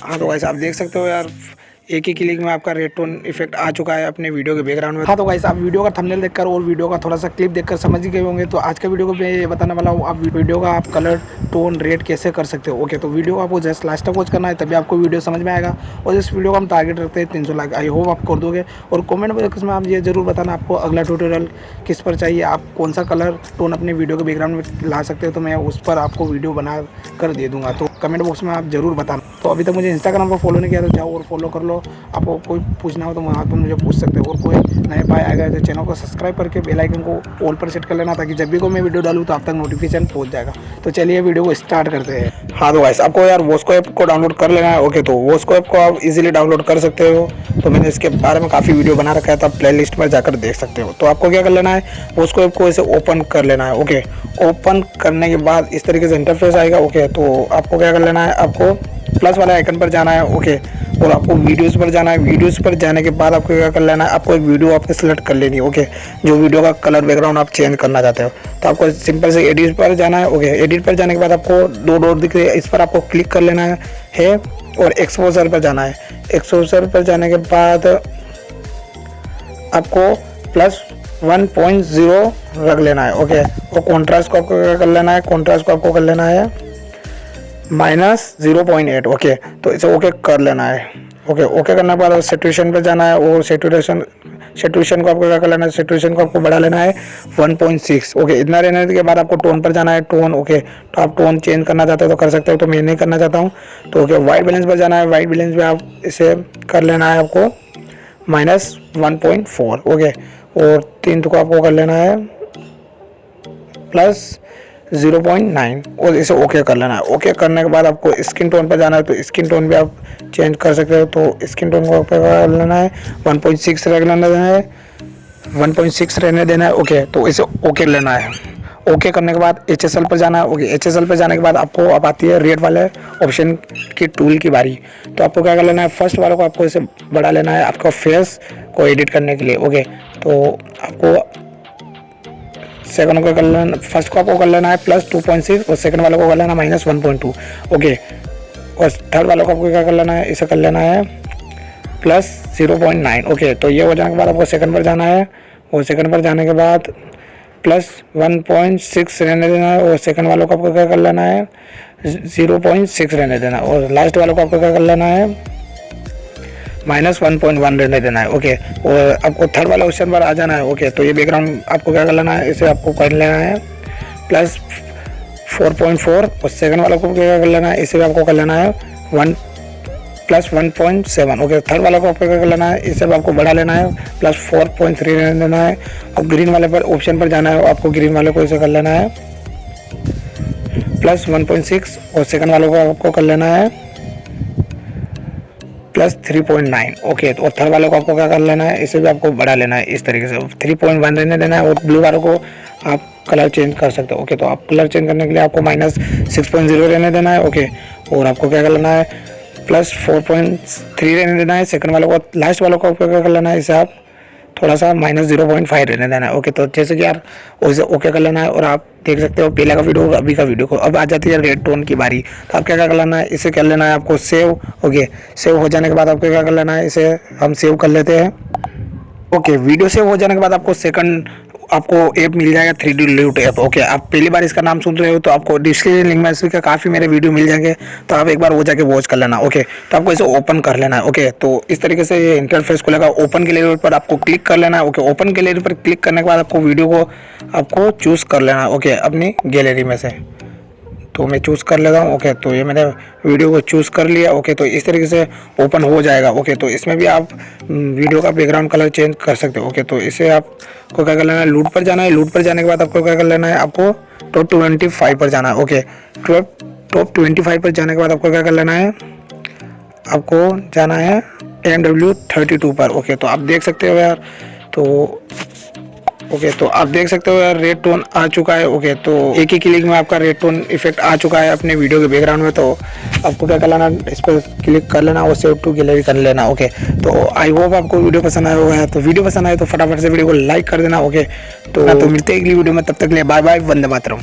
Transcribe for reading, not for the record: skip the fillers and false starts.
हाँ तो गाइस आप देख सकते हो यार, एक ही क्लिक में आपका रेड टोन इफेक्ट आ चुका है अपने वीडियो के बैकग्राउंड में। हाँ तो गाइस आप वीडियो का थंबनेल देखकर और वीडियो का थोड़ा सा क्लिप देखकर समझ ही गए होंगे। तो आज का वीडियो को मैं ये बताने वाला हूँ, आप वीडियो का आप कलर टोन रेड कैसे कर सकते हो। ओके, तो वीडियो को आपको जस्ट लास्ट तक वॉच करना है, तभी आपको वीडियो समझ में आएगा। और इस वीडियो का हम टारगेट रखते हैं 300 लाइक। आई होप आप कर दोगे। और कॉमेंट बॉक्स में आप ये जरूर बताना आपको अगला ट्यूटोरियल किस पर चाहिए, आप कौन सा कलर टोन अपने वीडियो के बैकग्राउंड में ला सकते हो, तो मैं उस पर आपको वीडियो बना कर दे दूँगा। तो कमेंट बॉक्स में आप जरूर बताना। तो अभी तक मुझे इंस्टाग्राम पर फॉलो नहीं किया तो जाओ और फॉलो कर लो। आपको कोई पूछना हो तो वहाँ पर मुझे पूछ सकते हो। और कोई नए भाई आएगा तो चैनल को सब्सक्राइब करके बेल आइकन को ऑल पर सेट कर लेना, ताकि जब भी कोई मैं वीडियो डालूँ तो आप तक नोटिफिकेशन पहुँच जाएगा। तो चलिए वीडियो को स्टार्ट करते हैं। हाँ तो गाइस आपको यार वॉस्को ऐप को डाउनलोड कर लेना है। ओके, तो वॉस्को ऐप को आप इजीली डाउनलोड कर सकते हो। तो मैंने इसके बारे में काफ़ी वीडियो बना रखा है, तो आप प्ले लिस्ट में जाकर देख सकते हो। तो आपको क्या कर लेना है, वॉस्को ऐप को इसे ओपन कर लेना है। ओके, ओपन करने के बाद इस तरीके से इंटरफेस आएगा। ओके, तो आपको क्या कर लेना है, आपको प्लस वाले आइकन पर जाना है। ओके, और आपको वीडियोस पर जाना है। वीडियोस पर जाने के बाद आपको क्या कर लेना है, आपको एक वीडियो आपको सिलेक्ट कर लेनी है। ओके, जो वीडियो का कलर बैकग्राउंड आप चेंज करना चाहते हो, तो आपको सिंपल से एडिट पर जाना है। ओके, एडिट पर जाने के बाद आपको दो डॉट दिख रही है, इस पर आपको क्लिक कर लेना है और एक्सपोजर पर जाना है। एक्सपोजर पर जाने के बाद आपको +1.0 रख लेना है। ओके, और कॉन्ट्रास्ट को आपको क्या कर लेना है, कॉन्ट्रास्ट को आपको कर लेना है -0.8। ओके, तो इसे ओके कर लेना है। ओके, ओके करने के बाद सैचुरेशन पर जाना है और सैचुरेशन को आपको क्या कर लेना है, सैचुरेशन को आपको बढ़ा लेना है 1.6। ओके, इतना रहने के बाद आपको टोन पर जाना है। टोन, ओके, तो आप टोन चेंज करना चाहते हो तो कर सकते हो, तो मैं नहीं करना चाहता हूँ। तो ओके, वाइट बैलेंस पर जाना है। वाइट बैलेंस में आप इसे कर लेना है आपको -1.4। ओके, और तीन को आपको कर लेना है +0.9 और इसे ओके कर लेना है। ओके करने के बाद आपको स्किन टोन पर जाना है। तो स्किन टोन भी आप चेंज कर सकते हो। तो स्किन टोन को आपको कर लेना है 1.6 रख लेना है, 1.6 रहने देना है। ओके, तो इसे ओके लेना है। ओके करने के बाद HSL पर जाना है। ओके, HSL पर जाने के बाद आपको अब आती है रेड वाले ऑप्शन की टूल की बारी। तो आपको क्या कर लेना है, फर्स्ट वाले को आपको इसे बढ़ा लेना है आपका फेस को एडिट करने के लिए। ओके, तो आपको सेकंड को कर लेना, फर्स्ट को आपको कर लेना है +2.6 और सेकंड वाले को कर लेना -1.2। ओके, और थर्ड वाले को आपको क्या कर लेना है, इसे कर लेना है +0.9। ओके, तो ये हो जाने के बाद आपको सेकंड पर जाना है और सेकंड पर जाने के बाद +1.6 रहने देना है और सेकंड वालों को आपको क्या कर लेना है 0.6 रहने देना है और लास्ट वालों को आपको क्या कर लेना है -1.1 रहने देना है। ओके, और आपको थर्ड वाला ऑप्शन पर आ जाना है। ओके, तो ये बैकग्राउंड आपको क्या कर लेना है, इसे आपको कर लेना है +4.4 और सेकंड वाला को क्या कर लेना है, इसे आपको कर लेना है +1.7। ओके, थर्ड वाला को आपको क्या कर लेना है, इसे आपको बढ़ा लेना है +4.3 रहने देना है और ग्रीन वाले पर ऑप्शन पर जाना है। आपको ग्रीन वाले को इसे कर लेना है +1.6 और सेकंड वाले को आपको कर लेना है +3.9। ओके, तो और थर्ड वाले को आपको क्या कर लेना है, इसे भी आपको बढ़ा लेना है इस तरीके से 3.1 रहने देना है और ब्लू वाले को आप कलर चेंज कर सकते हो। ओके, तो आप कलर चेंज करने के लिए आपको -6.0 रहने देना है। ओके, और आपको क्या कर लेना है +4.3 रहने देना है। सेकंड वाले को, लास्ट वाले को आपको क्या कर लेना है, इसे आप थोड़ा सा -0.5 रहने देना है। ओके, तो जैसे कि यार उसे ओके कर लेना है और आप देख सकते हो पहले का वीडियो अभी का वीडियो को। अब आ जाती है रेड टोन की बारी। तो आप क्या कर लेना है, इसे कर लेना है आपको सेव। ओके, सेव हो जाने के बाद आपको क्या कर लेना है, इसे हम सेव कर लेते हैं। ओके, वीडियो सेव हो जाने के बाद आपको सेकंड आपको ऐप मिल जाएगा 3D लूट ऐप। ओके, आप पहली बार इसका नाम सुन रहे हो तो आपको डिस्क्रिप्शन लिंक में इसके काफ़ी मेरे वीडियो मिल जाएंगे, तो आप एक बार वो जाके वॉच कर लेना। ओके, तो आपको इसे ओपन कर लेना है। ओके, तो इस तरीके से ये इंटरफेस खुलेगा। ओपन गैलरी पर आपको क्लिक कर लेना है। ओके, ओपन गैलरी पर क्लिक करने के बाद आपको वीडियो को आपको चूज़ कर लेना है। ओके, अपनी गैलरी में से तो मैं चूज़ कर लेता हूँ। ओके, तो ये मैंने वीडियो को चूज़ कर लिया। ओके, तो इस तरीके से ओपन हो जाएगा। ओके, तो इसमें भी आप वीडियो का बैकग्राउंड कलर चेंज कर सकते हो। ओके, तो इसे आपको क्या कर लेना है, लूट पर जाना है। लूट पर जाने के बाद आपको क्या कर लेना है, आपको टॉप 25 पर जाना है। ओके, टॉप 25 पर जाने के बाद आपको क्या कर लेना है, आपको जाना है MW32 पर। ओके, तो आप देख सकते हो यार, तो ओके, तो आप देख सकते हो यार रेड टोन आ चुका है। ओके, तो एक ही क्लिक में आपका रेड टोन इफेक्ट आ चुका है अपने वीडियो के बैकग्राउंड में। तो आपको क्या कर लेना, इस पर क्लिक कर लेना और सेव टू गैलरी कर लेना। ओके, तो आई होप आपको वीडियो पसंद आया होगा। तो वीडियो पसंद आए तो फटाफट से वीडियो को लाइक कर देना। ओके, तो मिलते हैं अगली वीडियो में, तब तक के लिए बाय बाय, वंदे मातरम।